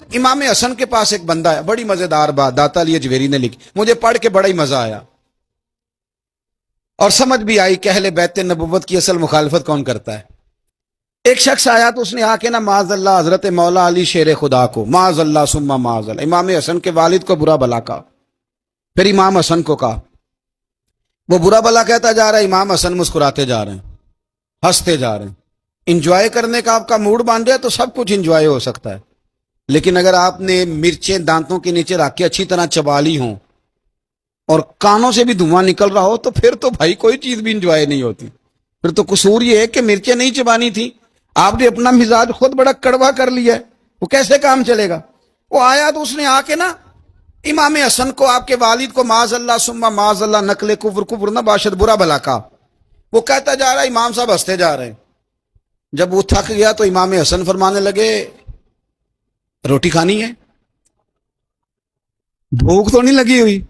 امام حسن کے پاس ایک بندہ ہے، بڑی مزیدار بات داتا علی اجویری نے لکھی، مجھے پڑھ کے بڑا ہی مزہ آیا اور سمجھ بھی آئی کہ اہل بیت نبوت کی اصل مخالفت کون کرتا ہے۔ ایک شخص آیا تو اس نے آ کے نا معاذ اللہ حضرت مولا علی شیر خدا کو، معاذ اللہ ثم معاذ اللہ، امام حسن کے والد کو برا بلا کہا، پھر امام حسن کو کہا، وہ برا بلا کہتا جا رہا ہے، امام حسن مسکراتے جا رہے ہیں، ہنستے جا رہے ہیں۔ انجوائے کرنے کا آپ کا موڈ بن جائے تو سب کچھ انجوائے ہو سکتا ہے، لیکن اگر آپ نے مرچیں دانتوں کے نیچے رکھ کے اچھی طرح چبا لی ہوں اور کانوں سے بھی دھواں نکل رہا ہو تو پھر تو بھائی کوئی چیز بھی انجوائے نہیں ہوتی، پھر تو قصور یہ ہے کہ مرچیں نہیں چبانی تھی، آپ نے اپنا مزاج خود بڑا کڑوا کر لیا ہے، وہ کیسے کام چلے گا۔ وہ آیا تو اس نے آ کے نا امام حسن کو، آپ کے والد کو، معاذ اللہ ثم معاذ اللہ، نقل کفر نہ باشد، برا بلا کہا۔ وہ کہتا جا رہا ہے، امام صاحب ہنستے جا رہے ہیں۔ جب وہ تھک گیا تو امام حسن فرمانے لگے، روٹی کھانی ہے؟ بھوک تو نہیں لگی ہوئی؟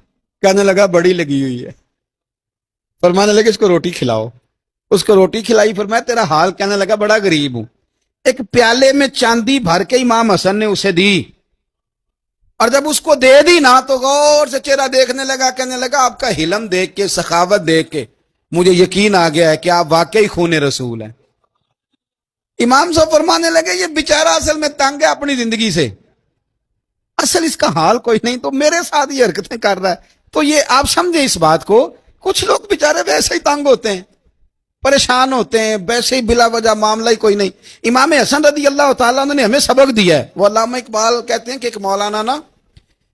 کہنے لگا بڑی لگی ہوئی ہے۔ فرمانے لگے اس کو روٹی کھلاؤ۔ اس کو روٹی کھلائی، فرمایا تیرا حال؟ کہنے لگا بڑا غریب ہوں۔ ایک پیالے میں چاندی بھر کے امام حسن نے اسے دی، اور جب اس کو دے دی نا تو غور سے چہرہ دیکھنے لگا، کہنے لگا آپ کا حلم دیکھ کے، سخاوت دیکھ کے مجھے یقین آ گیا ہے کہ آپ واقعی خون رسول ہیں۔ امام صاحب فرمانے لگے یہ بیچارہ اصل میں تنگ ہے اپنی زندگی سے، اصل اس کا حال کوئی نہیں، تو میرے ساتھ یہ حرکتیں کر رہا ہے۔ تو یہ آپ سمجھیں اس بات کو، کچھ لوگ بیچارے ویسے ہی تنگ ہوتے ہیں، پریشان ہوتے ہیں، ویسے ہی بلا وجہ معاملہ ہی کوئی نہیں۔ امام حسن رضی اللہ تعالیٰ عنہ نے ہمیں سبق دیا ہے۔ وہ علامہ اقبال کہتے ہیں کہ ایک مولانا نا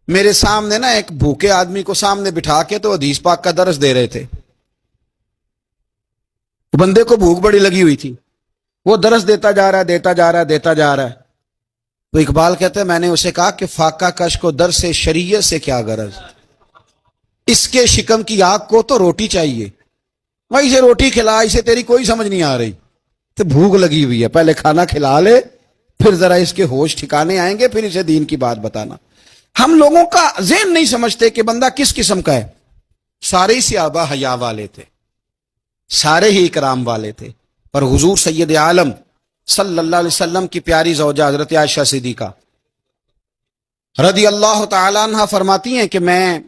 میرے سامنے نا ایک بھوکے آدمی کو سامنے بٹھا کے تو حدیث پاک کا درس دے رہے تھے۔ بندے کو بھوک بڑی لگی ہوئی تھی، وہ درس دیتا جا رہا ہے۔ تو اقبال کہتے ہیں میں نے اسے کہا کہ فاقہ کش کو درس شریعت سے کیا غرض، اس کے شکم کی آگ کو تو روٹی چاہیے، وہیں سے روٹی کھلا، اسے تیری کوئی سمجھ نہیں آ رہی، تو بھوک لگی ہوئی ہے، پہلے کھانا کھلا لے، پھر ذرا اس کے ہوش ٹھکانے آئیں گے، پھر اسے دین کی بات بتانا۔ ہم لوگوں کا ذہن نہیں سمجھتے کہ بندہ کس قسم کا ہے۔ سارے صحابہ حیا والے تھے، سارے ہی اکرام والے تھے، پر حضور سید عالم صلی اللہ علیہ وسلم کی پیاری زوجہ حضرت عائشہ صدیقہ رضی اللہ تعالیٰ عنہ فرماتی ہیں کہ میں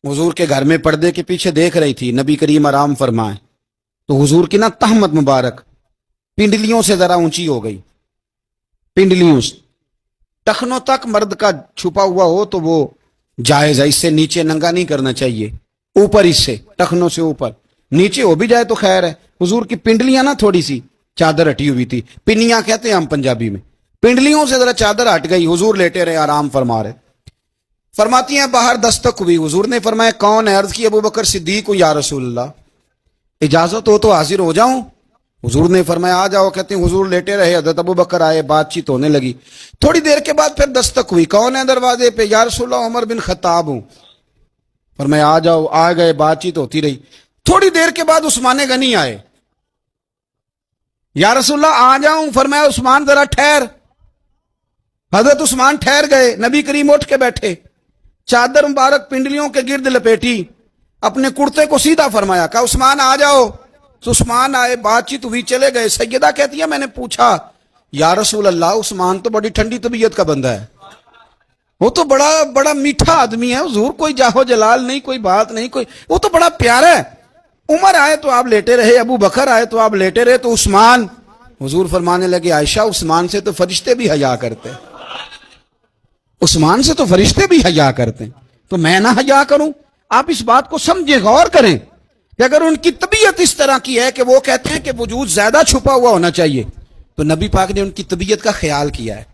حضور کے گھر میں پردے کے پیچھے دیکھ رہی تھی، نبی کریم آرام فرمائے تو حضور کی نا تہمت مبارک پنڈلیوں سے ذرا اونچی ہو گئی، پنڈلیوں سے ٹخنوں تک مرد کا چھپا ہوا ہو تو وہ جائز ہے، اس سے نیچے ننگا نہیں کرنا چاہیے، اوپر اس سے ٹخنوں سے اوپر، نیچے ہو بھی جائے تو خیر ہے۔ حضور کی پنڈلیاں نا تھوڑی سی چادر ہٹی ہوئی تھی، پنیاں کہتے ہیں ہم پنجابی میں، پنڈلیوں سے ذرا چادر ہٹ گئی، حضور لیٹے رہے، آرام فرما رہے۔ فرماتی ہیں باہر دستک ہوئی، حضور نے فرمایا کون ہے؟ عرض کی ابو بکر صدیق کو، یا رسول اللہ اجازت ہو تو حاضر ہو جاؤں؟ حضور نے فرمایا آ جاؤ۔ کہتے ہیں حضور لیٹے رہے، حضرت ابو بکر آئے، بات چیت ہونے لگی، تھوڑی دیر کے بعد پھر دستک ہوئی، کون ہے دروازے پہ؟ یا رسول اللہ عمر بن خطاب ہوں۔ فرمایا آ جاؤ، آ گئے، بات چیت ہوتی رہی، تھوڑی دیر کے بعد عثمان غنی آئے، یا رسول اللہ آ جاؤں؟ فرمایا عثمان ذرا ٹھہر۔ حضرت عثمان ٹھہر گئے، نبی کریم اٹھ کے بیٹھے، چادر مبارک پنڈلیوں کے گرد لپیٹی، اپنے کرتے کو سیدھا فرمایا، کہا عثمان آ جاؤ۔ تو عثمان آئے، بات چیت ہوئی، چلے گئے۔ سیدہ کہتی ہے میں نے پوچھا یا رسول اللہ عثمان تو بڑی ٹھنڈی طبیعت کا بندہ ہے، وہ تو بڑا میٹھا آدمی ہے، حضور کوئی جاہو جلال نہیں، کوئی بات نہیں، کوئی، وہ تو بڑا پیارا ہے۔ عمر آئے تو آپ لیٹے رہے، ابو بکر آئے تو آپ لیٹے رہے، تو عثمان؟ حضور فرمانے لگے عائشہ عثمان سے تو فرشتے بھی حیا کرتے، عثمان سے تو فرشتے بھی حیا کرتے ہیں، تو میں نہ حیا کروں؟ آپ اس بات کو سمجھیں، غور کریں کہ اگر ان کی طبیعت اس طرح کی ہے کہ وہ کہتے ہیں کہ وجود زیادہ چھپا ہوا ہونا چاہیے، تو نبی پاک نے ان کی طبیعت کا خیال کیا ہے،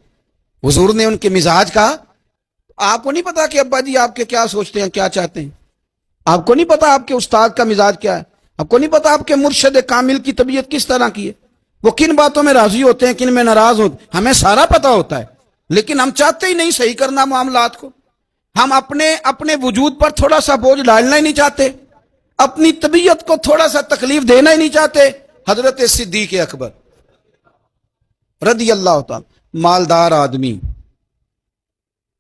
حضور نے ان کے مزاج کا۔ آپ کو نہیں پتا کہ ابا جی آپ کے کیا سوچتے ہیں، کیا چاہتے ہیں؟ آپ کو نہیں پتا آپ کے استاد کا مزاج کیا ہے؟ آپ کو نہیں پتا آپ کے مرشد کامل کی طبیعت کس طرح کی ہے؟ وہ کن باتوں میں راضی ہوتے ہیں، کن میں ناراض ہوتے ہیں، ہمیں سارا پتا ہوتا ہے، لیکن ہم چاہتے ہی نہیں صحیح کرنا معاملات کو۔ ہم اپنے وجود پر تھوڑا سا بوجھ ڈالنا ہی نہیں چاہتے، اپنی طبیعت کو تھوڑا سا تکلیف دینا ہی نہیں چاہتے۔ حضرت صدیق اکبر رضی اللہ تعالی، مالدار آدمی،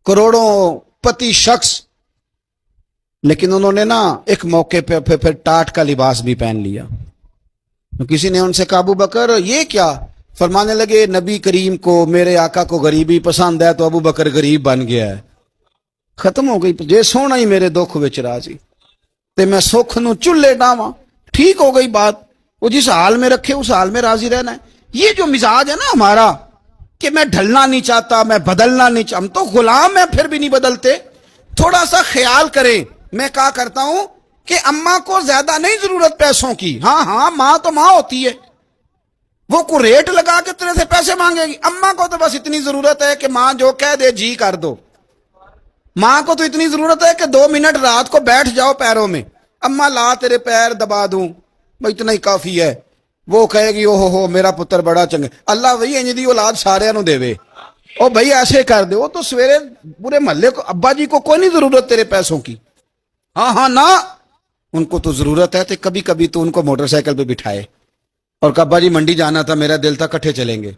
کروڑوں پتی شخص، لیکن انہوں نے نا ایک موقع پہ ٹاٹ کا لباس بھی پہن لیا۔ تو کسی نے ان سے کہا ابو بکر یہ کیا؟ فرمانے لگے نبی کریم کو میرے آقا کو غریبی پسند ہے تو ابو بکر غریب بن گیا ہے. ختم ہو گئی. جے سونا ہی میرے دکھ وچ راضی تے میں سکھ نو چلے ڈاواں. ٹھیک ہو گئی بات. وہ جس حال میں رکھے اس حال میں راضی رہنا ہے. یہ جو مزاج ہے نا ہمارا کہ میں ڈھلنا نہیں چاہتا, میں بدلنا نہیں چاہتا, ہم تو غلام ہیں پھر بھی نہیں بدلتے. تھوڑا سا خیال کریں. میں کہا کرتا ہوں کہ اماں کو زیادہ نہیں ضرورت پیسوں کی. ہاں ماں تو ماں ہوتی ہے, وہ کو ریٹ لگا کے تیرے سے پیسے مانگے گی. اماں کو تو بس اتنی ضرورت ہے کہ ماں جو کہہ دے جی کر دو. ماں کو تو اتنی ضرورت ہے کہ 2 منٹ رات کو بیٹھ جاؤ پیروں میں, اماں لا تیرے پیر دبا دوں, بھائی اتنا ہی کافی ہے. وہ کہے گی او ہو میرا پتر بڑا چنگا. اللہ وہی انج دی اولاد سارے نو دے وے. او بھائی ایسے کر دے. وہ تو سویرے پورے محلے کو ابا جی کو کوئی نہیں ضرورت تیرے پیسوں کی. ہاں نا, ان کو تو ضرورت ہے. تو کبھی کبھی تو ان کو موٹر سائیکل پہ بٹھائے اور کہ ابا جی منڈی جانا تھا, میرا دل تھا کٹھے چلیں گے,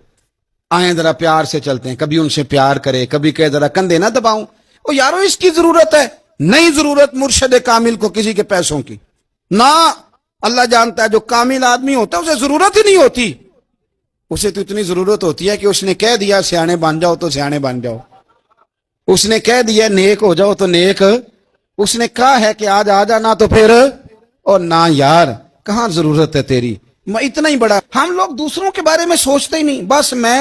آئیں ذرا پیار سے چلتے ہیں. کبھی ان سے پیار کرے, کبھی کہے ذرا کندھے نہ دباؤں. او یارو اس کی ضرورت ہے, نہیں ضرورت مرشد کامل کو کسی کے پیسوں کی. نہ, اللہ جانتا ہے جو کامل آدمی ہوتا ہے اسے ضرورت ہی نہیں ہوتی. اسے تو اتنی ضرورت ہوتی ہے کہ اس نے کہہ دیا سیانے بن جاؤ تو سیانے بن جاؤ. اس نے کہہ دیا نیک ہو جاؤ تو نیک. اس نے کہا ہے کہ آج آ جانا تو پھر, اور نہ یار کہاں ضرورت ہے تیری. میں اتنا ہی بڑا. ہم لوگ دوسروں کے بارے میں سوچتے ہی نہیں. بس میں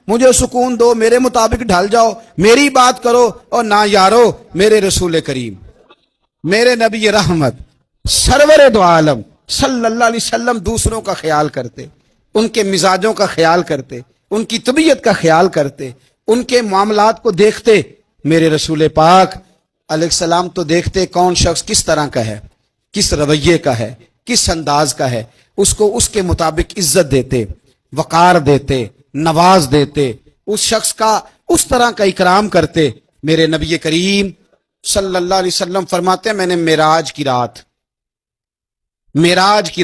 مجھے سکون دو, میرے مطابق ڈھل جاؤ, میری بات کرو. اور نہ یارو, میرے رسول کریم, میرے نبی رحمت سرور دو عالم صلی اللہ علیہ وسلم دوسروں کا خیال کرتے, ان کے مزاجوں کا خیال کرتے, ان کی طبیعت کا خیال کرتے, ان کے معاملات کو دیکھتے. میرے رسول پاک علیہ السلام تو دیکھتے کون شخص کس طرح کا ہے, کس رویے کا ہے, کس انداز کا ہے, اس کو اس کے مطابق عزت دیتے, وقار دیتے, نواز دیتے, اس شخص کا اس طرح کا اکرام کرتے. میرے نبی کریم صلی اللہ علیہ وسلم فرماتے ہیں میں نے معراج کی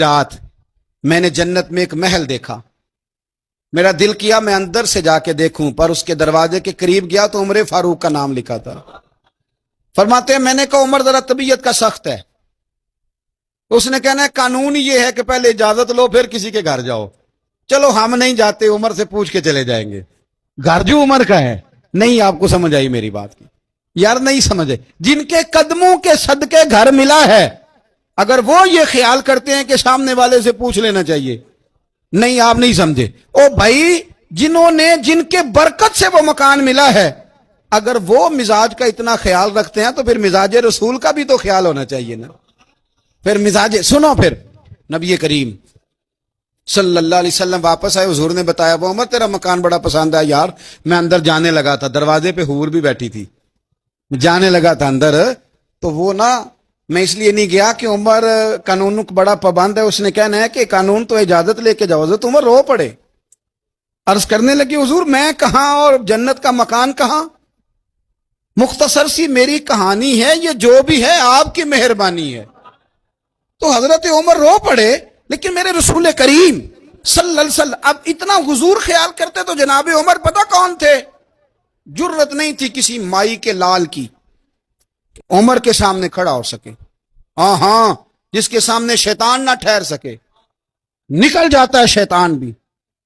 رات میں نے جنت میں ایک محل دیکھا. میرا دل کیا میں اندر سے جا کے دیکھوں, پر اس کے دروازے کے قریب گیا تو عمر فاروق کا نام لکھا تھا. فرماتے ہیں میں نے کہا عمر ذرا طبیعت کا سخت ہے. اس نے کہنا ہے قانون یہ ہے کہ پہلے اجازت لو پھر کسی کے گھر جاؤ. چلو ہم نہیں جاتے, عمر سے پوچھ کے چلے جائیں گے. گھر جو عمر کا ہے. نہیں آپ کو سمجھ آئی میری بات کی یار, نہیں سمجھے. جن کے قدموں کے صدقے گھر ملا ہے, اگر وہ یہ خیال کرتے ہیں کہ سامنے والے سے پوچھ لینا چاہیے, نہیں آپ نہیں سمجھے. او بھائی جن کے برکت سے وہ مکان ملا ہے, اگر وہ مزاج کا اتنا خیال رکھتے ہیں تو پھر مزاج رسول کا بھی تو خیال ہونا چاہیے نا. پھر مزاج سنو. پھر نبی کریم صلی اللہ علیہ وسلم واپس آئے. حضور نے بتایا وہ عمر تیرا مکان بڑا پسند ہے یار. میں اندر جانے لگا تھا, دروازے پہ حور بھی بیٹھی تھی, جانے لگا تھا اندر, تو وہ نا میں اس لیے نہیں گیا کہ عمر قانون بڑا پابند ہے. اس نے کہنا ہے کہ قانون تو اجازت لے کے جاؤ. حضرت عمر رو پڑے, عرض کرنے لگی حضور میں کہاں اور جنت کا مکان کہاں. مختصر سی میری کہانی ہے, یہ جو بھی ہے آپ کی مہربانی ہے. تو حضرت عمر رو پڑے. لیکن میرے رسول کریم صلی اللہ علیہ وسلم اب اتنا حضور خیال کرتے تو جناب عمر پتہ کون تھے. جرت نہیں تھی کسی مائی کے لال کی عمر کے سامنے کھڑا ہو سکے. ہاں جس کے سامنے شیطان نہ ٹھہر سکے. نکل جاتا ہے شیطان بھی.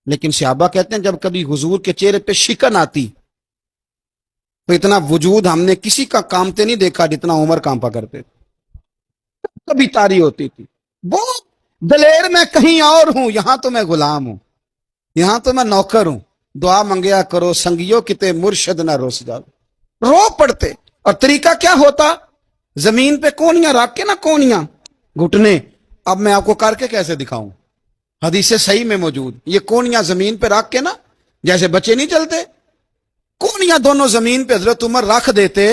لیکن صحابہ کہتے ہیں جب کبھی حضور کے چہرے پہ شکن آتی تو اتنا وجود ہم نے کسی کا کامتے نہیں دیکھا جتنا عمر کانپا کرتے تھے. کبھی تاری ہوتی تھی بہت دلیر میں کہیں اور ہوں, یہاں تو میں غلام ہوں, یہاں تو میں نوکر ہوں. دعا منگیا کرو سنگیو کتے مرشد نہ روس جاؤ. رو پڑتے. اور طریقہ کیا ہوتا, زمین پہ کونیاں رکھ کے نا, کونیاں گھٹنے, اب میں آپ کو کر کے کیسے دکھاؤں, حدیث صحیح میں موجود. یہ کونیاں زمین پہ رکھ کے نا, جیسے بچے نہیں چلتے, کونیاں دونوں زمین پہ حضرت عمر رکھ دیتے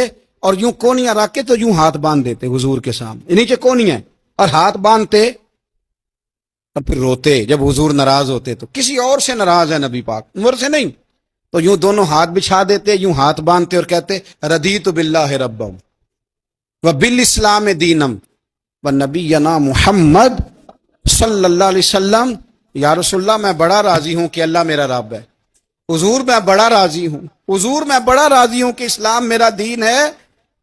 اور یوں کونیاں رکھ کے تو یوں ہاتھ باندھ دیتے حضور کے سامنے, نیچے کونیاں اور ہاتھ باندھتے اور پھر روتے. جب حضور ناراض ہوتے تو کسی اور سے ناراض ہے نبی پاک, عمر سے نہیں, تو یوں دونوں ہاتھ بچھا دیتے, یوں ہاتھ باندھتے اور کہتے رضیت باللہ ربم وبالاسلام دینم ونبینا محمد صلی اللہ علیہ وسلم. یا رسول اللہ میں بڑا راضی ہوں کہ اللہ میرا رب ہے. حضور میں بڑا راضی ہوں, حضور میں بڑا راضی ہوں کہ اسلام میرا دین ہے.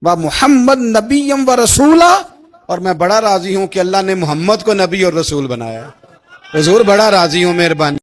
و محمد نبیم و رسولہ, اور میں بڑا راضی ہوں کہ اللہ نے محمد کو نبی اور رسول بنایا. حضور بڑا راضی ہوں, مہربانی.